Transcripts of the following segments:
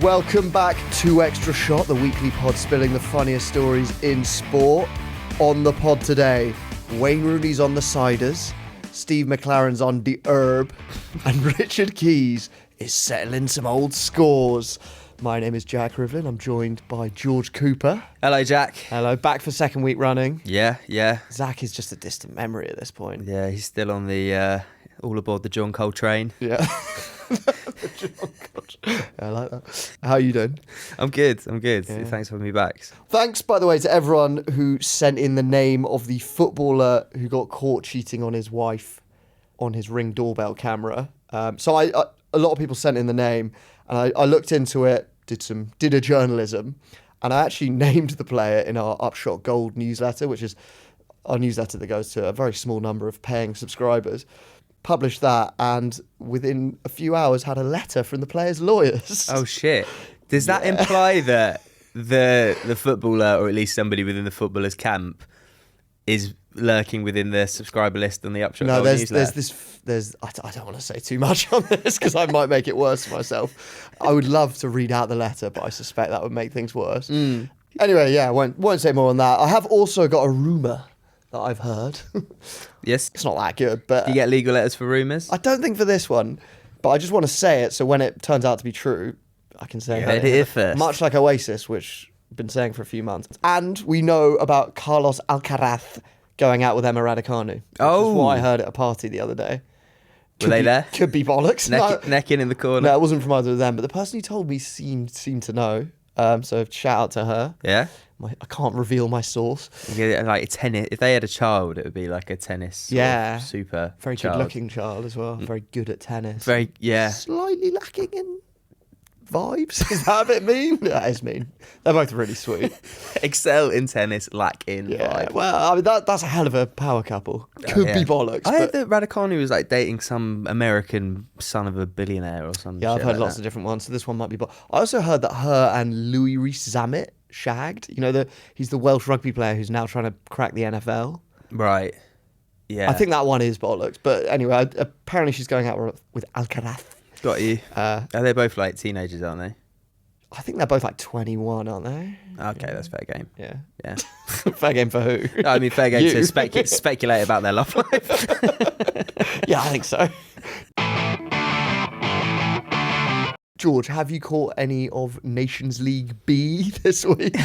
Welcome back to Extra Shot, the weekly pod spilling the funniest stories in sport. On the pod today, Wayne Rooney's on the ciders, Steve McClaren's on the herb, and Richard Keys is settling some old scores. My name is Jack Rivlin. I'm joined by George Cooper. Hello, Jack. Hello, back for second week running. Yeah. Zach is just a distant memory at this point. Yeah, he's still on the all aboard the John Cole train. Yeah. I like that. How are you doing? I'm good. Yeah. Thanks for having me back. Thanks, by the way, to everyone who sent in the name of the footballer who got caught cheating on his wife on his Ring doorbell camera. So a lot of people sent in the name, and I looked into it, did a journalism, and I actually named the player in our Upshot Gold newsletter, which is our newsletter that goes to a very small number of paying subscribers. Published that, and within a few hours had a letter from the player's lawyers. Oh shit! Does that imply that the footballer, or at least somebody within the footballer's camp, is lurking within the subscriber list on the Upshot Gold newsletter? I don't want to say too much on this because I might make it worse for myself. I would love to read out the letter, but I suspect that would make things worse. Anyway, yeah, won't say more on that. I have also got a rumour that I've heard. Yes. It's not that good, but... Do you get legal letters for rumours? I don't think for this one, but I just want to say it so when it turns out to be true, I can say it first. Much like Oasis, which I've been saying for a few months. And we know about Carlos Alcaraz going out with Emma Raducanu. Which is what I heard at a party the other day. Were they there? Could be bollocks. Necking in the corner? No, it wasn't from either of them, but the person who told me seemed to know. So shout out to her. Yeah? I can't reveal my source. Yeah, like tennis. If they had a child, it would be like a tennis. Super. Very child. good-looking child as well. Very good at tennis. Yeah. Slightly lacking in vibes. Is that a bit mean? That is mean. They're both really sweet. Excel in tennis, lack in vibe. Well, I mean that's a hell of a power couple. Could be bollocks. I heard that Raducanu was like dating some American son of a billionaire or something. Yeah, I've heard lots of different ones. So this one might be. I also heard that her and Louis Rees-Zammit shagged. You know, he's the Welsh rugby player who's now trying to crack the NFL. Right. Yeah. I think that one is bollocks. But anyway, apparently she's going out with Alcaraz. Got you. Are they both like teenagers, aren't they? I think they're both like 21, aren't they? Okay, that's fair game. Yeah. Fair game for who? No, I mean, fair game to speculate about their love life. Yeah, I think so. George, have you caught any of Nations League B this week?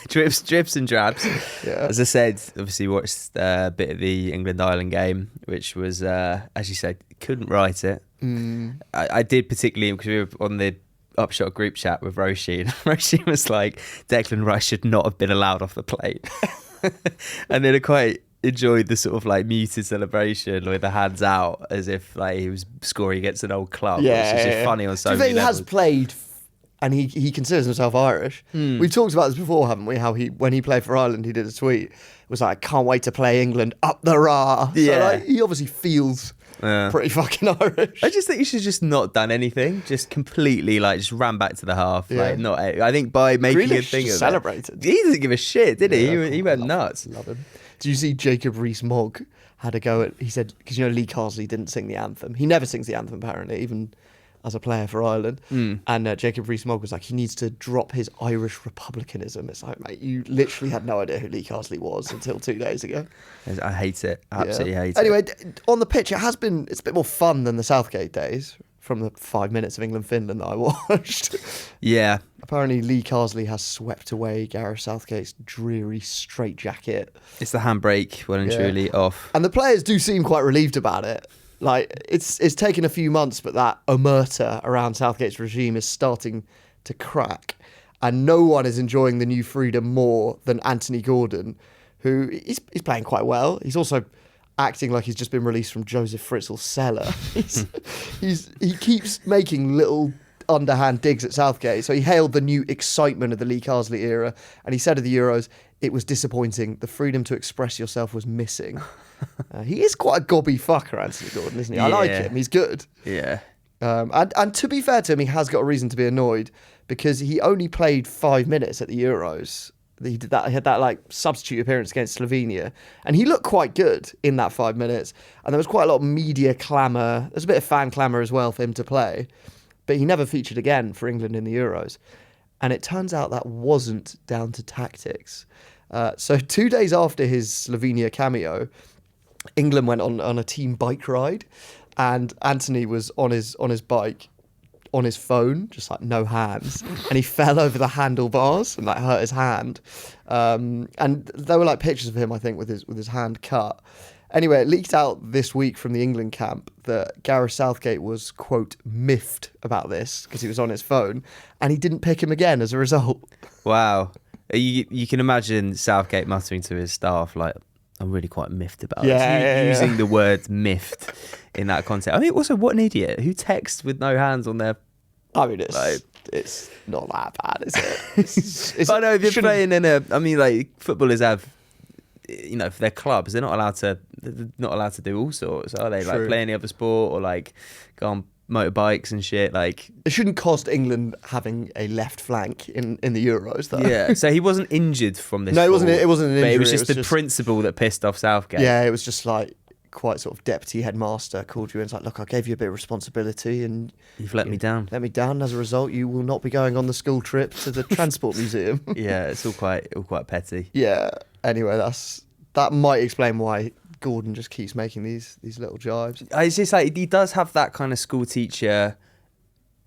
Drips and drabs. Yeah. As I said, obviously watched a bit of the England-Ireland game, which was, as you said, couldn't write it. I did particularly, because we were on the Upshot group chat with Roshi, and Roshi was like, Declan Rice should not have been allowed off the plate. And then I quite enjoyed the sort of like muted celebration with the hands out as if like he was scoring against an old club. Yeah, which is just funny on so many levels. He has played, and he considers himself Irish. We've talked about this before, haven't we? How when he played for Ireland, he did a tweet. It was like, I can't wait to play England up the rah. Yeah. So like, he obviously feels pretty fucking Irish. I just think he should just not done anything. Just completely like just ran back to the half. Yeah. Like not. I think by making a thing of celebrated. It, he doesn't give a shit, did he? Yeah, He went nuts. Love him. Do you see Jacob Rees-Mogg had a go at? He said because Lee Carsley didn't sing the anthem. He never sings the anthem apparently, even as a player for Ireland. And Jacob Rees-Mogg was like, he needs to drop his Irish republicanism. It's like, mate, you literally had no idea who Lee Carsley was until 2 days ago. I hate it. Absolutely hate it. Anyway, on the pitch, it's a bit more fun than the Southgate days from the 5 minutes of England-Finland that I watched. Yeah. Apparently, Lee Carsley has swept away Gareth Southgate's dreary straitjacket. It's the handbrake well and truly off. And the players do seem quite relieved about it. Like, it's taken a few months, but that omerta around Southgate's regime is starting to crack. And no one is enjoying the new freedom more than Anthony Gordon, who he's playing quite well. He's also acting like he's just been released from Joseph Fritzl's cellar. He keeps making little underhand digs at Southgate. So he hailed the new excitement of the Lee Carsley era, and he said of the Euros, it was disappointing. The freedom to express yourself was missing. He is quite a gobby fucker, Anthony Gordon, isn't he? I like him. He's good. Yeah. And to be fair to him, he has got a reason to be annoyed because he only played 5 minutes at the Euros. He did that. He had that like substitute appearance against Slovenia, and he looked quite good in that 5 minutes. And there was quite a lot of media clamour. There's a bit of fan clamour as well for him to play. but he never featured again for England in the Euros. And it turns out that wasn't down to tactics. So 2 days after his Slovenia cameo, England went on a team bike ride, and Anthony was on his bike, on his phone, just like no hands, and he fell over the handlebars and like hurt his hand. And there were like pictures of him, I think, with his hand cut. Anyway, it leaked out this week from the England camp that Gareth Southgate was, quote, miffed about this because he was on his phone, and he didn't pick him again as a result. Wow. You can imagine Southgate muttering to his staff, like, I'm really quite miffed about this. Using the word miffed in that context. I mean, also, what an idiot. Who texts with no hands on their... I mean, it's not that bad, is it? It's I know, if you're playing in a... I mean, like, footballers have... You know, for their clubs, they're not allowed to do all sorts, are they? True. Like play any other sport or like go on motorbikes and shit. Like it shouldn't cost England having a left flank in the Euros, though. Yeah. So he wasn't injured from this. No, it wasn't an injury. It was just the principle that pissed off Southgate. Yeah, it was just like quite sort of deputy headmaster called you in. It's like, look, I gave you a bit of responsibility and you've let me down. Let me down. As a result, you will not be going on the school trip to the transport museum. Yeah, it's all quite petty. Yeah. Anyway, that might explain why Gordon just keeps making these little jibes. It's just like he does have that kind of school teacher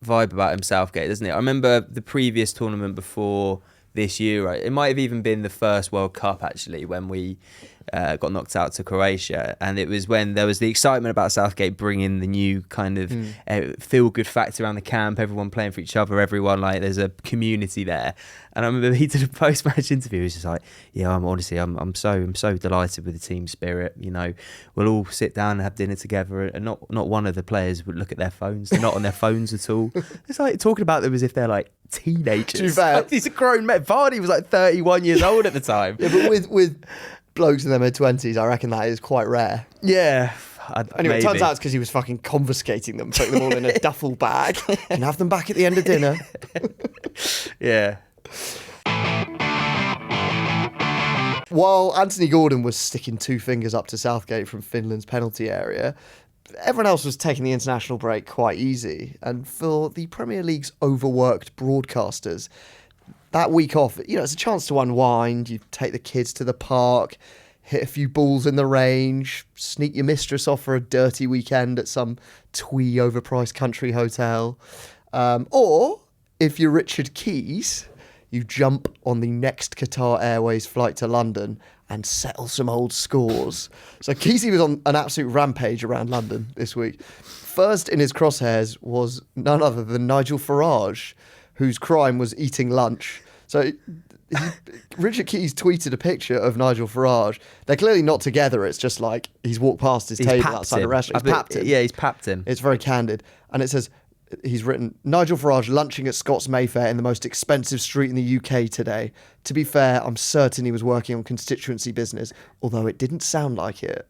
vibe about him, Southgate, doesn't it? I remember the previous tournament before this Euro. It might have even been the first World Cup, actually, when we got knocked out to Croatia. And it was when there was the excitement about Southgate bringing the new kind of feel-good factor around the camp, everyone playing for each other, everyone, like, there's a community there. And I remember he did a post-match interview. He was just like, yeah, I'm so delighted with the team spirit. You know, we'll all sit down and have dinner together, and not one of the players would look at their phones. They're not on their phones at all. It's like talking about them as if they're like teenagers. Like, he's a grown man. Vardy was like 31 years old at the time. Yeah, but with blokes in their mid-20s, I reckon that is quite rare. Yeah. Anyway, it turns out it's because he was fucking confiscating them, putting them all in a duffel bag and have them back at the end of dinner. Yeah. While Anthony Gordon was sticking two fingers up to Southgate from Finland's penalty area, everyone else was taking the international break quite easy. And for the Premier League's overworked broadcasters, that week off, you know, it's a chance to unwind. You take the kids to the park, hit a few balls in the range, sneak your mistress off for a dirty weekend at some twee overpriced country hotel. Or, if you're Richard Keys, you jump on the next Qatar Airways flight to London and settle some old scores. So Keysy was on an absolute rampage around London this week. First in his crosshairs was none other than Nigel Farage, whose crime was eating lunch. So Richard Keys tweeted a picture of Nigel Farage. They're clearly not together. It's just like he's walked past his table outside a restaurant. He's papped him. Yeah, he's papped him. It's very candid. And it says, he's written, Nigel Farage lunching at Scott's Mayfair in the most expensive street in the UK today. To be fair, I'm certain he was working on constituency business, although it didn't sound like it.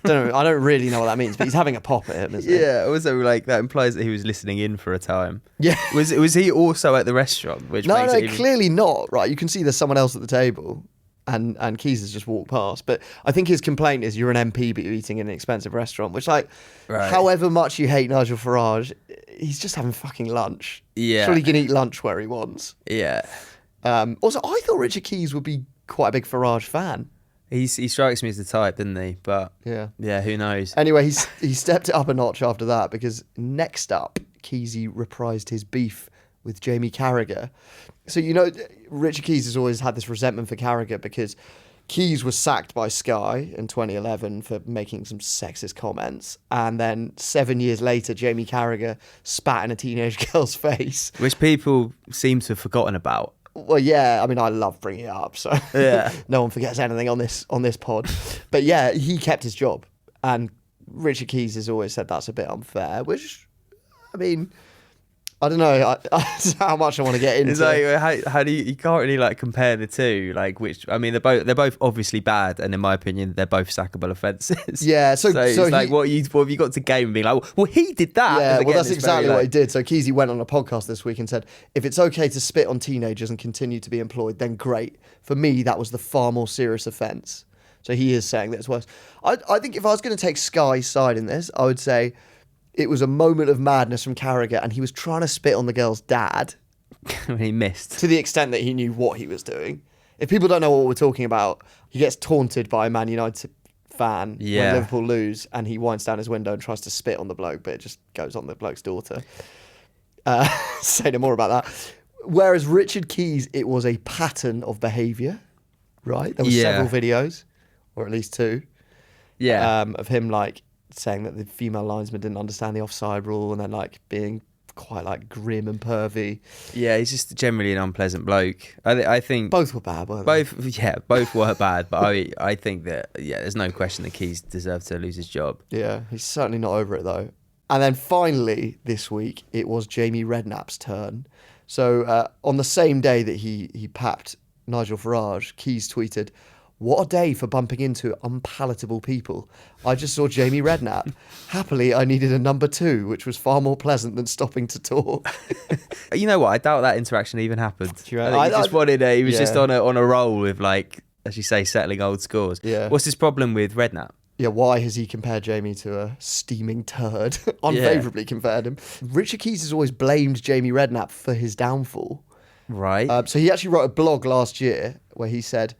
I don't really know what that means, but he's having a pop at him, isn't he? Yeah, also, like, that implies that he was listening in for a time. Yeah. Was he also at the restaurant? Which no, clearly not, right? You can see there's someone else at the table, and Keys has just walked past. But I think his complaint is you're an MP, but you're eating in an expensive restaurant, which, like, right. However much you hate Nigel Farage, he's just having fucking lunch. Yeah. Surely he can eat lunch where he wants. Yeah. Also, I thought Richard Keys would be quite a big Farage fan. He strikes me as the type, doesn't he? But yeah, who knows? Anyway, he stepped it up a notch after that, because next up, Keysy reprised his beef with Jamie Carragher. So, you know, Richard Keys has always had this resentment for Carragher because Keys was sacked by Sky in 2011 for making some sexist comments. And then 7 years later, Jamie Carragher spat in a teenage girl's face. Which people seem to have forgotten about. Well, yeah, I mean, I love bringing it up, so yeah. No one forgets anything on this pod. But yeah, he kept his job. And Richard Keys has always said that's a bit unfair, which, I mean, I don't know how much I want to get into. It's like, how do you can't really like compare the two, like, which, I mean, they're both obviously bad, and in my opinion, they're both sackable offences. Yeah, so it's like, what have you got to gain being like, well, he did that. Yeah, well, that's exactly what he did. So Keysy went on a podcast this week and said, if it's okay to spit on teenagers and continue to be employed, then great. For me, that was the far more serious offence. So he is saying that it's worse. I think if I was going to take Sky's side in this, I would say, it was a moment of madness from Carragher, and he was trying to spit on the girl's dad. When he missed. To the extent that he knew what he was doing. If people don't know what we're talking about, he gets taunted by a Man United fan when Liverpool lose, and he winds down his window and tries to spit on the bloke, but it just goes on the bloke's daughter. Say no more about that. Whereas Richard Keys, it was a pattern of behaviour, right? There were several videos, or at least 2, of him like saying that the female linesman didn't understand the offside rule, and then like being quite like grim and pervy. Yeah, he's just generally an unpleasant bloke. I think both were bad, weren't they? Both were bad, but I think that there's no question that Keys deserved to lose his job. Yeah, he's certainly not over it though. And then finally this week it was Jamie Redknapp's turn. So on the same day that he papped Nigel Farage, Keys tweeted, "What a day for bumping into unpalatable people. I just saw Jamie Redknapp. Happily, I needed a number 2, which was far more pleasant than stopping to talk." You know what? I doubt that interaction even happened. He was just on a roll with, like, as you say, settling old scores. Yeah. What's his problem with Redknapp? Yeah, why has he compared Jamie to a steaming turd? Unfavourably compared him. Richard Keys has always blamed Jamie Redknapp for his downfall. Right. So he actually wrote a blog last year where he said,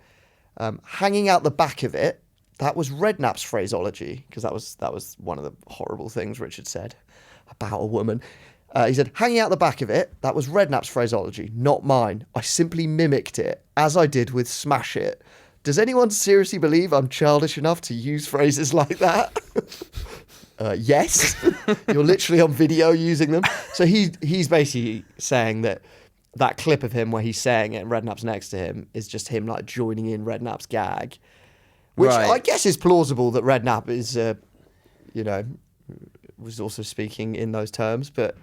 hanging out the back of it, that was Redknapp's phraseology, because that was one of the horrible things Richard said about a woman. He said, hanging out the back of it, that was Redknapp's phraseology, not mine. I simply mimicked it, as I did with Smash It. Does anyone seriously believe I'm childish enough to use phrases like that? Yes. You're literally on video using them. So he's basically saying that clip of him where he's saying it and Redknapp's next to him is just him like joining in Redknapp's gag, which I guess is plausible that Redknapp is, was also speaking in those terms. But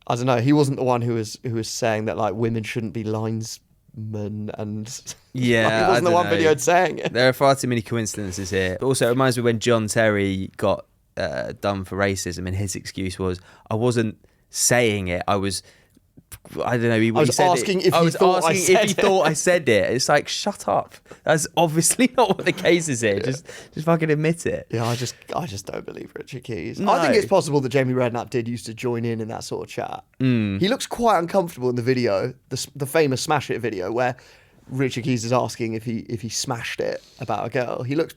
I don't know. He wasn't the one who was saying that like women shouldn't be linesmen, and he wasn't the one videoed saying it. There are far too many coincidences here. But also, it reminds me when John Terry got done for racism, and his excuse was, "I wasn't saying it. I was." I don't know. He was asking if he thought I said it. It's like, shut up. That's obviously not what the case is here. Just fucking admit it. Yeah, I just don't believe Richard Keys. No. I think it's possible that Jamie Redknapp did used to join in that sort of chat. He looks quite uncomfortable in the video, the famous Smash It video, where Richard Keys is asking if he smashed it about a girl. He looks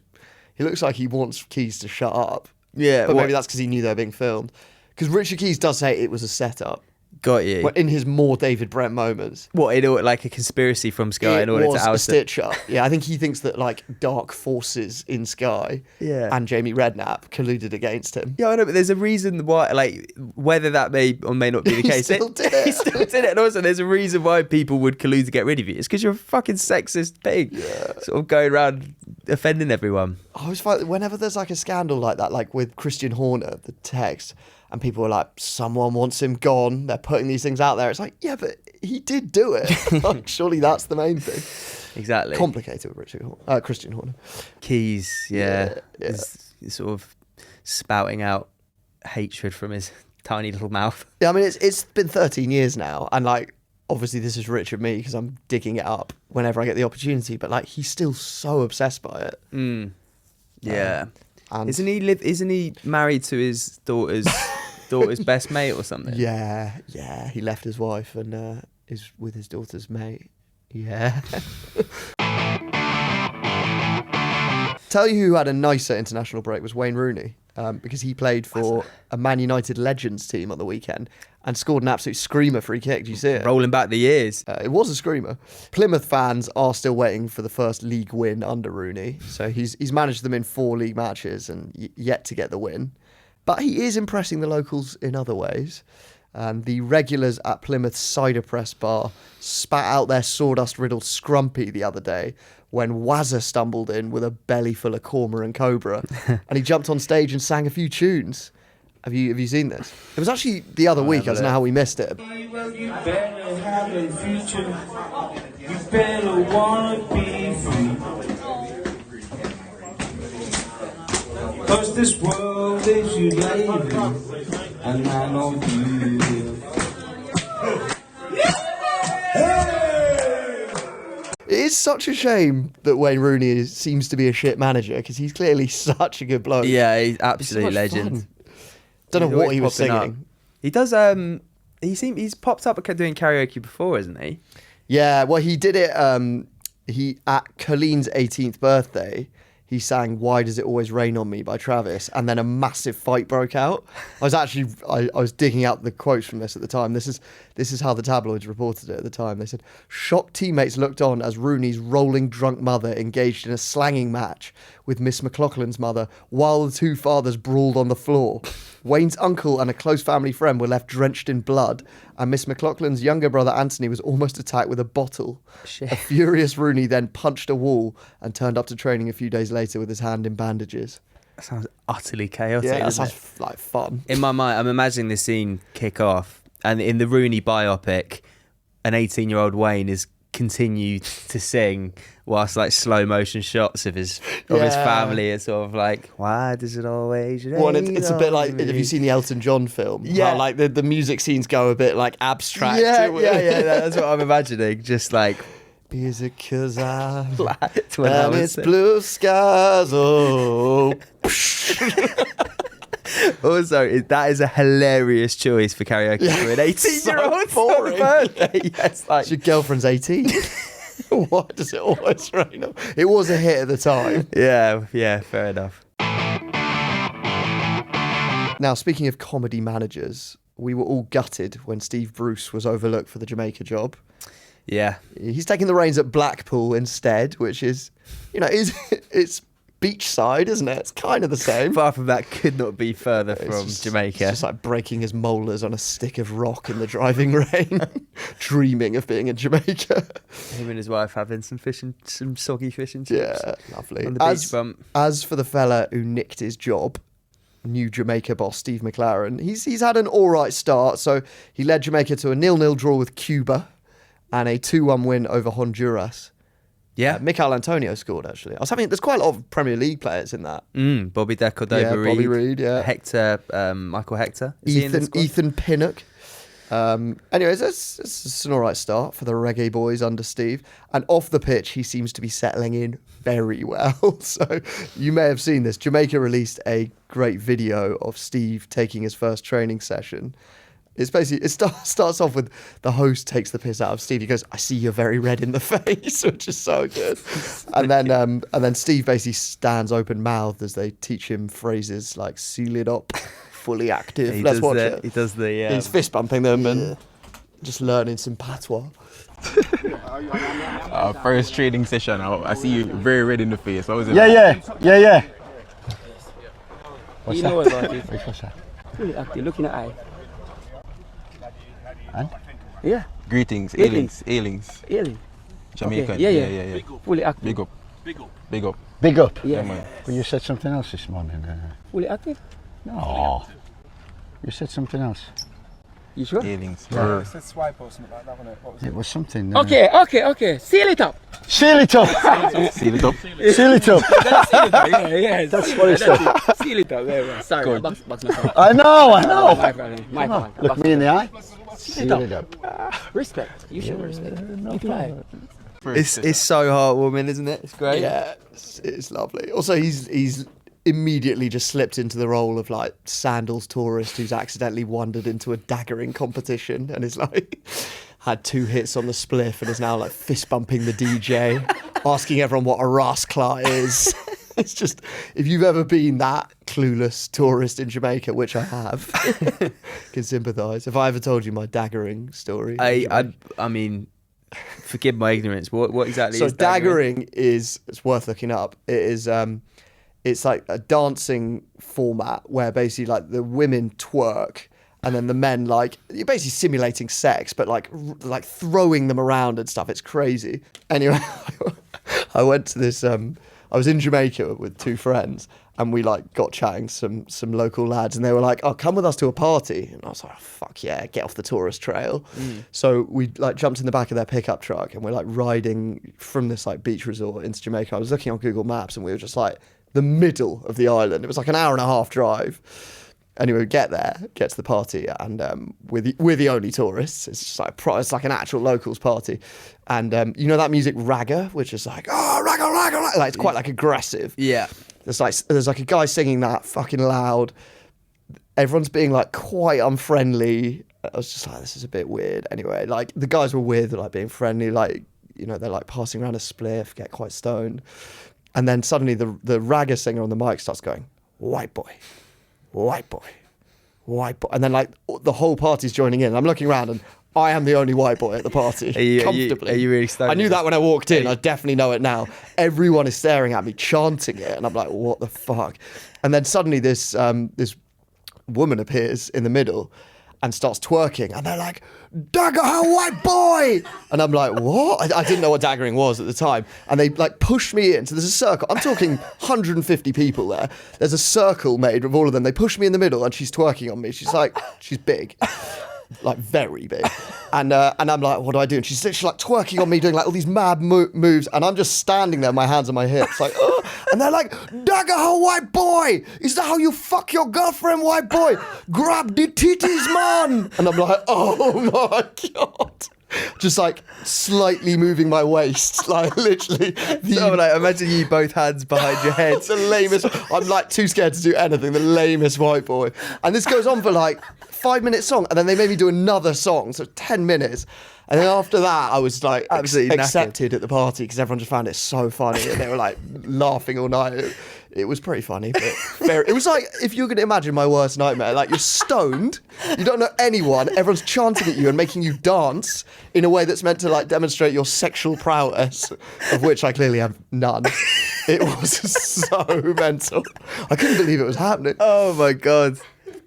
like he wants Keys to shut up. Yeah, but maybe that's because he knew they were being filmed. Because Richard Keys does say it was a setup. Got you. In his more David Brent moments. What, like a conspiracy from Sky in order to oust it was a stitch-up. Yeah, I think he thinks that like dark forces in Sky and Jamie Redknapp colluded against him. Yeah, I know, but there's a reason why, like, whether that may or may not be the case. He still did it. He still did it. And also, there's a reason why people would collude to get rid of you. It's because you're a fucking sexist pig. Yeah. Sort of going around offending everyone. I always find whenever there's like a scandal like that, like with Christian Horner, the text, and people are like, someone wants him gone, they're putting these things out there. It's like, yeah, but he did do it. Like, surely that's the main thing. Exactly. Complicated with Christian Horner. Keys, is sort of spouting out hatred from his tiny little mouth. Yeah, I mean, it's been 13 years now, and like, obviously this is Richard me because I'm digging it up whenever I get the opportunity, but like, he's still so obsessed by it. Yeah. Isn't he married to his daughter's best mate or something? Yeah. He left his wife and is with his daughter's mate. Yeah. Tell you who had a nicer international break was Wayne Rooney, because he played for a Man United Legends team on the weekend and scored an absolute screamer free kick. Did you see it? Rolling back the years. It was a screamer. Plymouth fans are still waiting for the first league win under Rooney. So he's managed them in 4 league matches and yet to get the win. But he is impressing the locals in other ways. The regulars at Plymouth's cider press bar spat out their sawdust-riddled scrumpy the other day when Wazza stumbled in with a belly full of korma and cobra, and he jumped on stage and sang a few tunes. Have you seen this? It was actually the other week. I don't know how we missed it. You better have a future. You better wanna be free. 'Cause this world is you lady, and I know you will. It is such a shame that Wayne Rooney seems to be a shit manager, because he's clearly such a good bloke. Yeah, he's absolutely legend. Fun. Don't know He's what always he was popping up. singing. He does. He's popped up doing karaoke before, hasn't he? Yeah, well, he did it. He at Colleen's 18th birthday, he sang "Why Does It Always Rain on Me" by Travis, and then a massive fight broke out. I was digging out the quotes from this at the time. This is how the tabloids reported it at the time. They said shocked teammates looked on as Rooney's rolling drunk mother engaged in a slanging match with Miss McLaughlin's mother while the two fathers brawled on the floor. Wayne's uncle and a close family friend were left drenched in blood, and Miss McLaughlin's younger brother Anthony was almost attacked with a bottle. Shit. A furious Rooney then punched a wall and turned up to training a few days later with his hand in bandages. That sounds utterly chaotic. Yeah, that doesn't sounds like fun. In my mind, I'm imagining this scene kick off, and in the Rooney biopic, an 18-year-old Wayne is continued to sing whilst like slow motion shots of his family. It's sort of like, why does it always rain? Well, it's a bit like, on me? have you seen the Elton John film? Yeah. How, like the music scenes go a bit like abstract. Yeah, that's what I'm imagining. Just like, Is it 'cause I it's when I and was it's blue skies? Oh. Also, that is a hilarious choice for karaoke for an 18-year-old. So boring. Yes, like, Your girlfriend's 18. Why does it always rain on? It was a hit at the time. yeah, fair enough. Now, speaking of comedy managers, we were all gutted when Steve Bruce was overlooked for the Jamaica job. Yeah, He's taking the reins at Blackpool instead, which is, it's beachside, isn't it? It's kind of the same. far from that could not be further from Jamaica. It's just like breaking his molars on a stick of rock in the driving rain, dreaming of being in Jamaica. Him and his wife having some soggy fish and chips. Yeah, lovely. On the beach bump. As for the fella who nicked his job, new Jamaica boss Steve McClaren, he's had an all right start. So he led Jamaica to a 0-0 draw with Cuba and a 2-1 win over Honduras. Yeah. Mikel Antonio scored, actually. There's quite a lot of Premier League players in that. Bobby De Cordova Reid. Bobby Reid, yeah. Hector, Michael Hector. Is he in the squad? Ethan Pinnock. Anyways, it's an all right start for the Reggae boys under Steve. And off the pitch, he seems to be settling in very well. So you may have seen this. Jamaica released a great video of Steve taking his first training session. It's basically, it starts off with the host takes the piss out of Steve. He goes, "I see you're very red in the face," which is so good. And then Steve basically stands open mouthed as they teach him phrases like "seal it up," "fully active." Let's watch it. He does the. He's fist bumping them and just learning some patois. First training session. I see you very red in the face. What was it? Yeah. You know about it. What's that? Fully active, looking at eye. And? Yeah, Greetings, Greetings. Ailings. really. Jamaican. Okay, yeah. Fully active. Big up. Big up. Big up. Yeah. man. Well, you said something else this morning. Fully active? No. You said something else. You sure? Ailings. It was something. Okay. Seal it up. Seal it up. Seal it up. Seal it up. Yeah. That's what it said. Seal it up. Yeah. Sorry, box myself. I know. My fault. Look me in the eye. Seal it up. Respect. You should respect. Looking at eye. It's so heartwarming, isn't it? It's great. Yeah, it's lovely. Also, he's immediately just slipped into the role of like sandals tourist who's accidentally wandered into a daggering competition and is like had 2 hits on the spliff and is now like fist bumping the DJ, asking everyone what a rascla is. It's just, if you've ever been that clueless tourist in Jamaica, which I have, can sympathise. If I ever told you my daggering story, I mean, forgive my ignorance. What exactly so is daggering is, it's worth looking up. It is it's like a dancing format where basically like the women twerk and then the men like, you're basically simulating sex but like throwing them around and stuff. It's crazy. Anyway, I went to this I was in Jamaica with 2 friends and we like got chatting some local lads and they were like, "Oh, come with us to a party." And I was like, "Oh, fuck yeah, get off the tourist trail." So we like jumped in the back of their pickup truck and we're like riding from this like beach resort into Jamaica. I was looking on Google Maps and we were just like the middle of the island. It was like an hour-and-a-half drive. Anyway, we get to the party, and we're the only tourists. It's just like it's like an actual locals party, and you know that music ragga, which is like ragga, like it's quite like aggressive. Yeah. There's like a guy singing that fucking loud. everyone's being like quite unfriendly. I was just like, this is a bit weird. Anyway, like the guys were weird, like being friendly, like, you know, they're like passing around a spliff, get quite stoned. And then suddenly the ragga singer on the mic starts going, white boy, white boy, white boy. And then like the whole party's joining in. I'm looking around and I am the only white boy at the party, comfortably. Are you really stoned? I knew that when I walked in. I definitely know it now. Everyone is staring at me, chanting it. And I'm like, what the fuck? And then suddenly this woman appears in the middle and starts twerking, and they're like, dagger her, white boy! And I'm like, what? I didn't know what daggering was at the time. And they like push me in. So there's a circle. I'm talking 150 people there. There's a circle made of all of them. They push me in the middle and she's twerking on me. She's like, she's big. Like very big. And I'm like, what do I do? And she's literally like twerking on me, doing like all these mad moves. And I'm just standing there, my hands on my hips, like, oh. And they're like, dagger her, white boy! Is that how you fuck your girlfriend, white boy? Grab the titties, man! And I'm like, oh my God. Just like slightly moving my waist, like literally. Imagine you both hands behind your head. The lamest. I'm like too scared to do anything. The lamest white boy. And this goes on for like 5-minute song, and then they made me do another song, so 10 minutes. And then after that, I was like absolutely accepted at the party because everyone just found it so funny, and they were like laughing all night. It was pretty funny, but it was like if you're going to imagine my worst nightmare, like you're stoned, you don't know anyone, everyone's chanting at you and making you dance in a way that's meant to like demonstrate your sexual prowess, of which I clearly have none. It was so mental. I couldn't believe it was happening. Oh my God.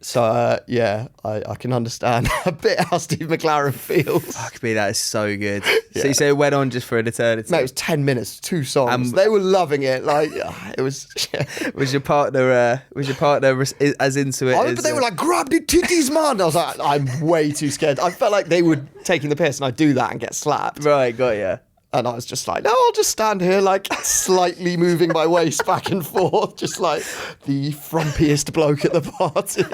So, yeah, I can understand a bit how Steve McClaren feels. Fuck me, that is so good. So you say it went on just for an eternity? Mate, it was 10 minutes, 2 songs. They were loving it. Like, it was... Yeah. Was your partner as into it But they were like, grab the titties, man! I was like, I'm way too scared. I felt like they were taking the piss and I'd do that and get slapped. Right, got ya. And I was just like, no, I'll just stand here, like, slightly moving my waist back and forth, just like the frumpiest bloke at the party.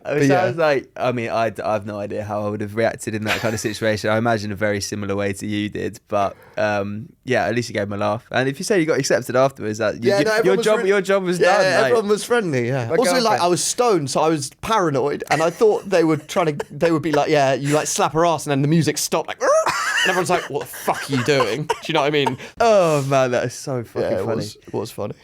It sounds like, I mean, I've no idea how I would have reacted in that kind of situation. I imagine a very similar way to you did, but yeah, at least you gave him a laugh. And if you say you got accepted afterwards, your job was done. Yeah, everyone was friendly. Yeah. Also, like, I was stoned, so I was paranoid, and I thought they would be like, yeah, you like slap her ass, and then the music stopped, like, and everyone's like, what the fuck are you doing? Do you know what I mean? Oh man, that is so fucking funny. It was funny.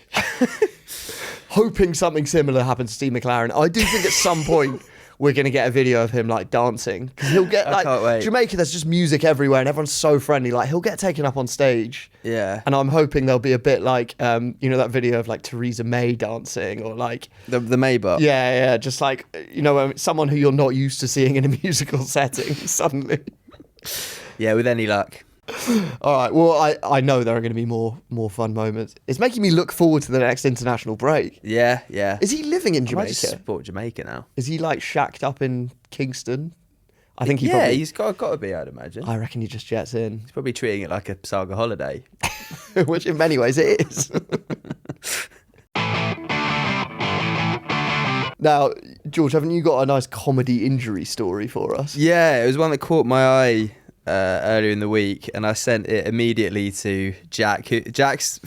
Hoping something similar happens to Steve McClaren. I do think at some point we're going to get a video of him like dancing, because he'll get like Jamaica. There's just music everywhere, and everyone's so friendly. Like he'll get taken up on stage. Yeah. And I'm hoping there'll be a bit like you know that video of like Theresa May dancing, or like the Maybach. Yeah, just like, you know, someone who you're not used to seeing in a musical setting suddenly. Yeah, with any luck. All right. Well, I know there are going to be more fun moments. It's making me look forward to the next international break. Yeah. Is he living in Jamaica? I just support Jamaica now. Is he like shacked up in Kingston? I think he's got to be, I'd imagine. I reckon he just jets in. He's probably treating it like a saga holiday. Which in many ways it is. Now, George, haven't you got a nice comedy injury story for us? Yeah, it was one that caught my eye earlier in the week, and I sent it immediately to Jack. Jack's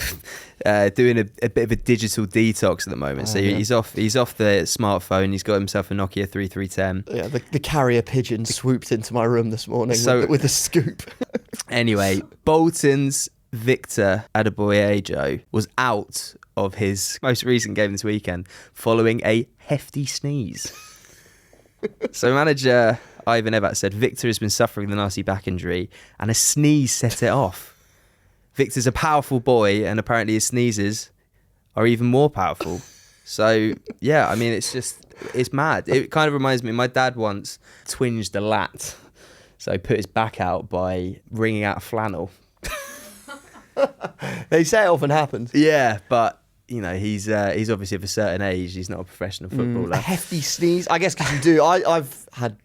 doing a bit of a digital detox at the moment, so he's off the smartphone. He's got himself a Nokia 3310. Yeah, the carrier pigeon swooped into my room this morning with a scoop. Anyway, Bolton's Victor Adebayo was out of his most recent game this weekend following a hefty sneeze. So manager Ivan Evatt said Victor has been suffering the nasty back injury and a sneeze set it off. Victor's a powerful boy, and apparently his sneezes are even more powerful. So yeah, I mean, it's mad. It kind of reminds me, my dad once twinged a lat, so he put his back out by wringing out a flannel. They say it often happens. Yeah, but you know, he's obviously of a certain age. He's not a professional footballer. A hefty sneeze, I guess, because you do. I've had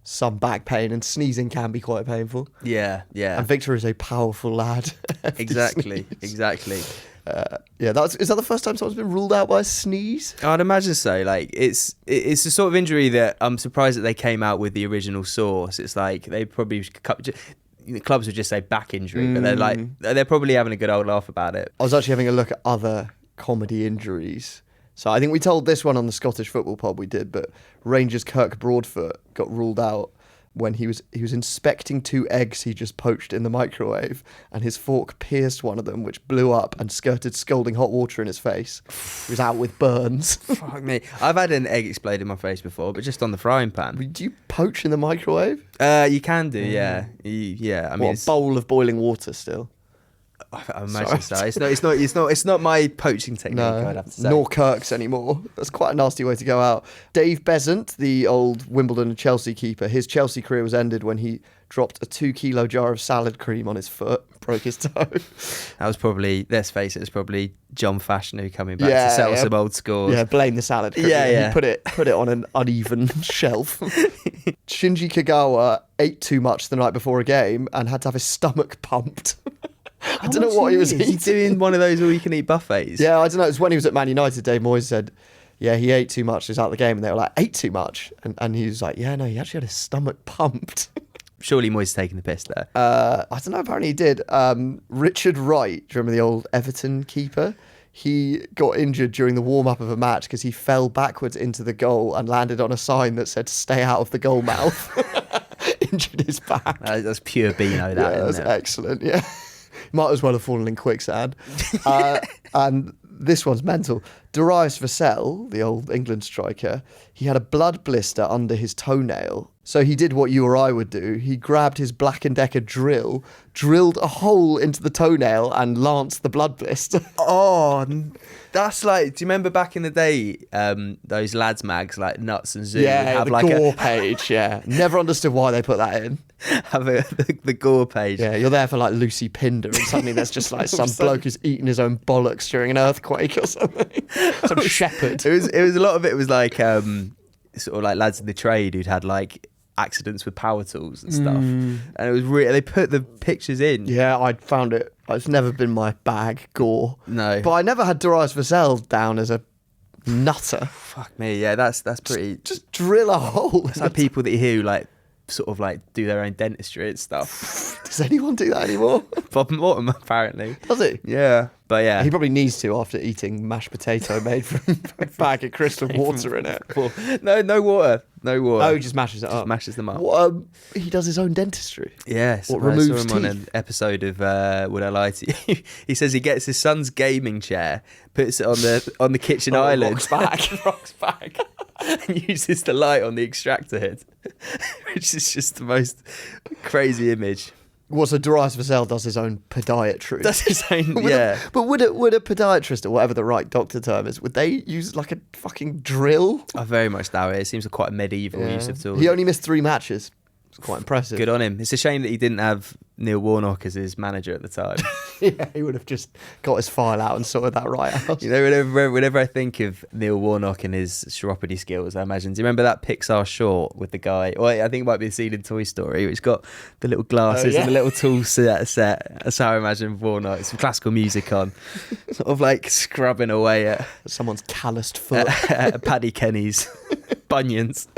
some back pain, and sneezing can be quite painful. Yeah. And Victor is a powerful lad. Exactly. Is that the first time someone's been ruled out by a sneeze? I'd imagine so. Like it's the sort of injury that I'm surprised that they came out with the original source. It's like they probably clubs would just say back injury, but they're probably having a good old laugh about it. I was actually having a look at other comedy injuries So I think we told this one on the Scottish football pod we did, but Rangers' Kirk Broadfoot got ruled out when he was inspecting 2 eggs he just poached in the microwave, and his fork pierced one of them, which blew up and skirted scalding hot water in his face. He was out with burns. Fuck me. I've had an egg explode in my face before, but just on the frying pan. Do you poach in the microwave? You can do, yeah. Yeah, I mean, What, a bowl of boiling water still? I imagine so. It's not my poaching technique, I'd have to say. Nor Kirk's anymore. That's quite a nasty way to go out. Dave Besant, the old Wimbledon and Chelsea keeper, his Chelsea career was ended when he dropped a 2-kilo jar of salad cream on his foot, broke his toe. That was probably, let's face it, it's probly John Fashanu coming back to settle some old scores. Yeah, blame the salad cream. Yeah. He put it on an uneven shelf. Shinji Kagawa ate too much the night before a game and had to have his stomach pumped. I don't know what he was eating. He's doing one of those all-you-can-eat buffets. Yeah, I don't know. It was when he was at Man United, Dave Moyes said, yeah, he ate too much, he was out of the game. And they were like, ate too much? And he was like, yeah, no, he actually had his stomach pumped. Surely Moyes taking the piss there. I don't know, apparently he did. Richard Wright, do you remember the old Everton keeper? He got injured during the warm-up of a match because he fell backwards into the goal and landed on a sign that said, stay out of the goal mouth. Injured his back. That's pure Beano, That's isn't it? excellent, yeah. Might as well have fallen in quicksand. And this one's mental. Darius Vassell, the old England striker, he had a blood blister under his toenail. So he did what you or I would do. He grabbed his Black & Decker drill, drilled a hole into the toenail and lanced the blood blister. Oh, that's like, do you remember back in the day, those lads mags like Nuts and Zoo would have the like gore page, yeah. Never understood why they put that in. the gore page. Yeah, you're there for like Lucy Pinder and suddenly there's just like some bloke who's eaten his own bollocks during an earthquake or something. Some shepherd. It was a lot of it was like sort of like lads in the trade who'd had like accidents with power tools and stuff, and it was really, they put the pictures in. Yeah, I found it. It's never been my bag, gore. No, but I never had Darius Vassell down as a nutter. Fuck me, yeah, that's pretty. Just drill a hole. It's like people that you hear who like sort of like do their own dentistry and stuff. Does anyone do that anymore? Bob Mortimer apparently. Does he? Yeah, but yeah, he probably needs to after eating mashed potato made from a bag of crystal water in it. No water. Oh, he just mashes it up. Just mashes them up. What, he does his own dentistry. Yes. What, I removes saw him on teeth? an episode of Would I Lie to You? He says he gets his son's gaming chair, puts it on the kitchen island, rocks back, and uses the light on the extractor head, which is just the most crazy image. Well, so Darius Vassell does his own podiatry. That's his own, yeah. But would a podiatrist, or whatever the right doctor term is, would they use like a fucking drill? I very much doubt it. It seems like quite a medieval use of tools. He only missed 3 matches. It's quite impressive. Good on him. It's a shame that he didn't have Neil Warnock as his manager at the time. Yeah, he would have just got his file out and sorted that right out. You know, whenever I think of Neil Warnock and his chiropody skills, I imagine, do you remember that Pixar short with the guy? Well, I think it might be a scene in Toy Story, which got the little glasses and the little tool set. That's how I imagine Warnock. Some classical music on, sort of like scrubbing away at someone's calloused foot. at Paddy Kenny's bunions.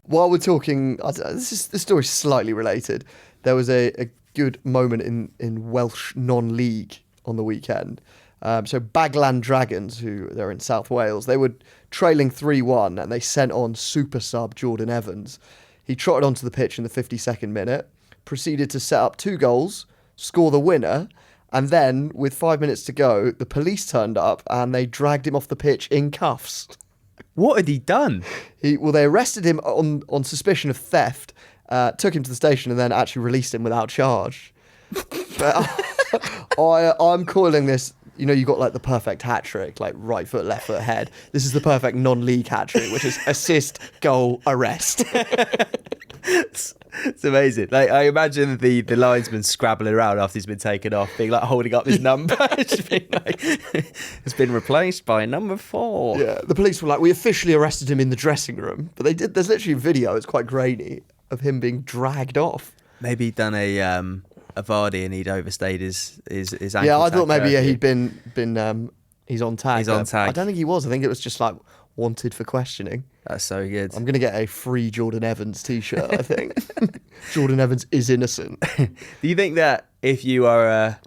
While we're talking, this story's slightly related. There was a good moment in Welsh non-league on the weekend. So Baglan Dragons, who they're in South Wales, they were trailing 3-1 and they sent on super sub Jordan Evans. He trotted onto the pitch in the 52nd minute, proceeded to set up 2 goals, score the winner, and then with 5 minutes to go, the police turned up and they dragged him off the pitch in cuffs. What had he done? They arrested him on suspicion of theft, took him to the station and then actually released him without charge. But I'm calling this, you know, you got like the perfect hat trick, like right foot, left foot, head. This is the perfect non-league hat trick, which is assist, goal, arrest. It's amazing. Like I imagine the linesman scrabbling around after he's been taken off, being like holding up his number. It's been replaced by number 4. Yeah, the police were like, we officially arrested him in the dressing room, but they did. There's literally a video. It's quite grainy of him being dragged off. Maybe he'd done a Vardy and he'd overstayed his ankle. Yeah, I thought tag maybe curfew. he'd been he's on tag. He's on tag. I don't think he was. I think it was just like wanted for questioning. That's so good. I'm going to get a free Jordan Evans t-shirt, I think. Jordan Evans is innocent. Do you think that if you are a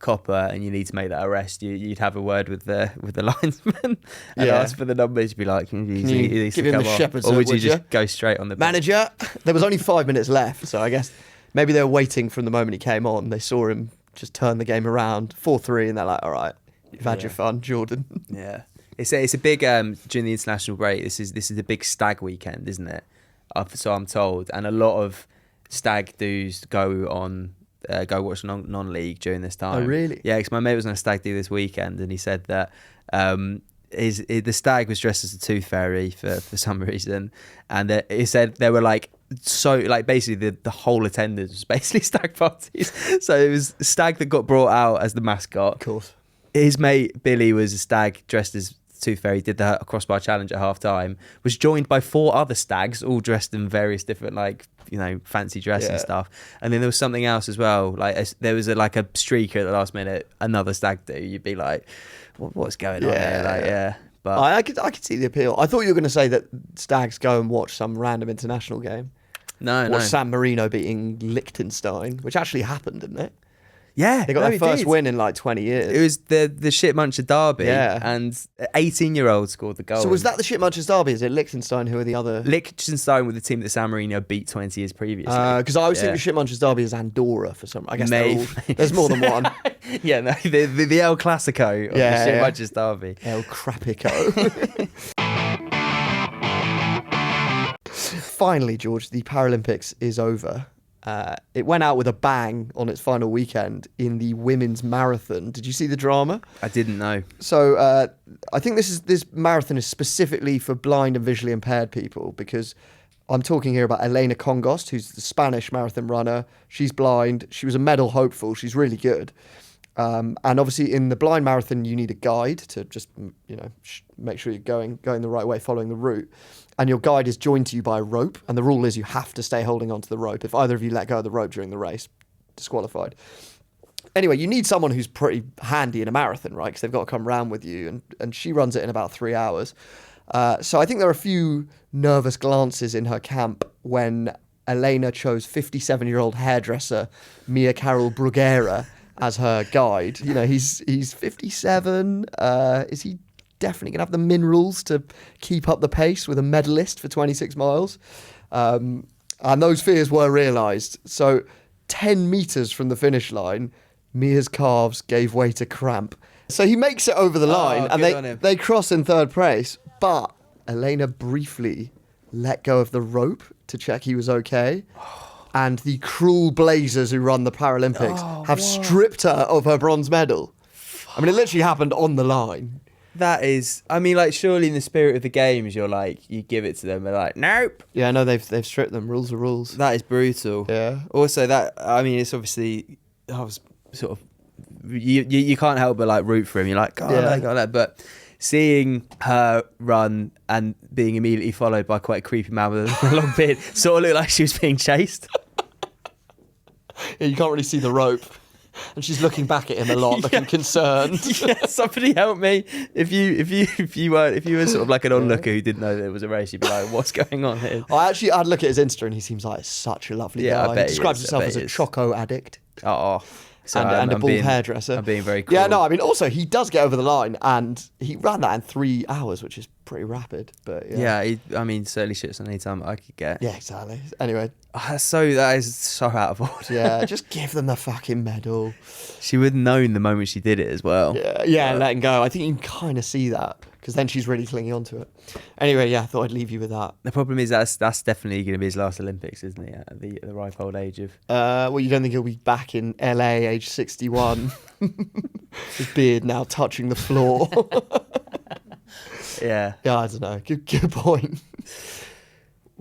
copper and you need to make that arrest, you'd have a word with the linesman and Yeah. ask for the numbers. You'd be like, can you give him the shepherd's or hook, would you would just you? go straight on the bench? Manager, there was only 5 minutes left, so I guess maybe they were waiting from the moment he came on. They saw him just turn the game around 4-3, and they're like, all right, you've had your fun, Jordan. Yeah, it's a big during the international break. This is a big stag weekend, isn't it? So I'm told, and a lot of stag do's go watch non-league during this time. Oh, really? Yeah, because my mate was on a stag do this weekend, and he said that the stag was dressed as a tooth fairy for some reason, and he said there were basically the whole attendance was basically stag parties. So it was stag that got brought out as the mascot. Of course. His mate Billy was a stag dressed as Tooth Fairy, did the crossbar challenge at half time, was joined by 4 other stags, all dressed in various different fancy dress and stuff. And then there was something else as well. There was a streaker at the last minute, another stag do. You'd be like, what's going on here? But I could see the appeal. I thought you were going to say that stags go and watch some random international game. no. San Marino beating Liechtenstein, which actually happened, didn't it? Yeah, They got their first win in 20 years. It was the Shitmuncher derby, Yeah. and 18-year-old scored the goal. So was that the Shitmunchers derby? Is it Liechtenstein who are the other? Liechtenstein with the team that San Marino beat 20 years previously? Because I was thinking Shitmunchers derby is Andorra for some. I guess Maybe. there's more than one. Yeah, no, the El Clasico of the Shitmunchers derby. El Crapico. Finally, George, the Paralympics is over. It went out with a bang on its final weekend in the women's marathon. Did you see the drama? I didn't know. So I think this marathon is specifically for blind and visually impaired people, because I'm talking here about Elena Congost, who's the Spanish marathon runner. She's blind. She was a medal hopeful. She's really good. And obviously in the blind marathon, you need a guide to just, make sure you're going the right way, following the route. And your guide is joined to you by a rope. And the rule is you have to stay holding onto the rope. If either of you let go of the rope during the race, disqualified. Anyway, you need someone who's pretty handy in a marathon, right? Because they've got to come round with you. And she runs it in about 3 hours. So I think there are a few nervous glances in her camp when Elena chose 57-year-old hairdresser Mia Carol Bruguera as her guide. He's 57. Is he definitely going to have the minerals to keep up the pace with a medalist for 26 miles? And those fears were realised. So 10 metres from the finish line, Mia's calves gave way to cramp. So he makes it over the line and they cross in third place. But Elena briefly let go of the rope to check he was okay. And the cruel blazers who run the Paralympics have stripped her of her bronze medal. I mean, it literally happened on the line. That is, surely in the spirit of the games, you give it to them. They're like, nope. Yeah, no, they've stripped them. Rules are rules. That is brutal. Yeah. Also, it's obviously, I was sort of, you can't help but root for him. You're like, God, I got that. But seeing her run and being immediately followed by quite a creepy man with a long beard sort of looked like she was being chased. Yeah, you can't really see the rope. And she's looking back at him a lot, looking concerned. Yeah, somebody help me. If you were sort of like an onlooker who didn't know there was a race, you'd be like, what's going on here? I'd look at his Insta and he seems like such a lovely guy. I bet He describes he is. himself as a choco addict. Oh. So and a I'm bald being, hairdresser. I'm being very cool. Yeah, no, also he does get over the line and he ran that in 3 hours, which is pretty rapid. But yeah, certainly shits on any time I could get. Yeah, exactly. Anyway. That is so out of order. Yeah, just give them the fucking medal. She would have known the moment she did it as well. Yeah, letting go. I think you can kind of see that because then she's really clinging on to it. Anyway, I thought I'd leave you with that. The problem is that's definitely going to be his last Olympics, isn't he? At the ripe old age of. Well, you don't think he'll be back in LA, age 61, his beard now touching the floor. Yeah. Yeah, I don't know. Good point.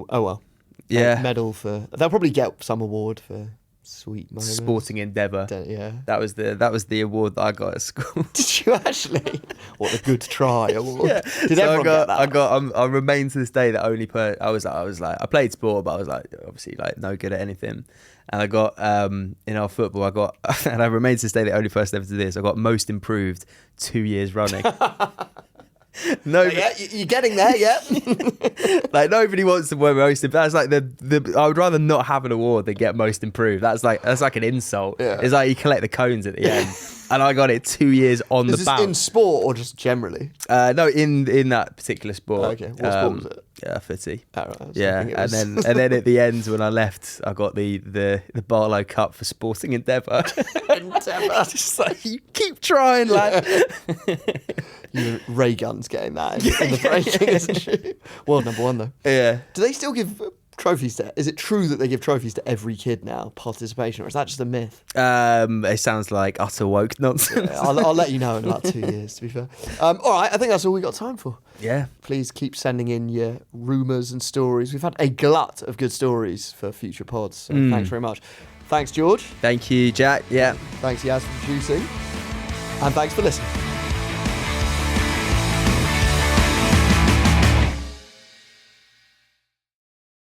Oh well. Yeah. Medal for. They'll probably get some award for sweet moments. Sporting endeavour. Yeah. That was the award that I got at school. Did you actually? What a good try award. Yeah. Did everyone get that? I remain to this day the only person. I was like I played sport, but I was obviously no good at anything. And I got in our football, and I remain to this day the only person ever to do this. I got most improved 2 years running. No, Yeah, you're getting there, yeah. like nobody wants to win most improved. That's like the. I would rather not have an award than get most improved. That's like an insult. Yeah. It's like you collect the cones at the end, and I got it 2 years on Is the this bounce. in sport or just generally? No, in that particular sport. Okay, what sport was it? Yeah, footy. Oh, right, I was Yeah, thinking it and was- then at the end when I left, I got the Barlow Cup for Sporting Endeavour. Just like, you keep trying, lad. Ray Gunn's getting that in the breaking, isn't she? World number 1 though. Yeah. Do they still give trophies to? Is it true that they give trophies to every kid now, participation, or is that just a myth? It sounds like utter woke nonsense. I'll let you know in about 2 years. To be fair. All right, I think that's all we got time for. Yeah. Please keep sending in your rumours and stories. We've had a glut of good stories for future pods, so thanks very much. Thanks, George. Thank you, Jack. Yeah. Thanks, Yaz, for producing. And thanks for listening.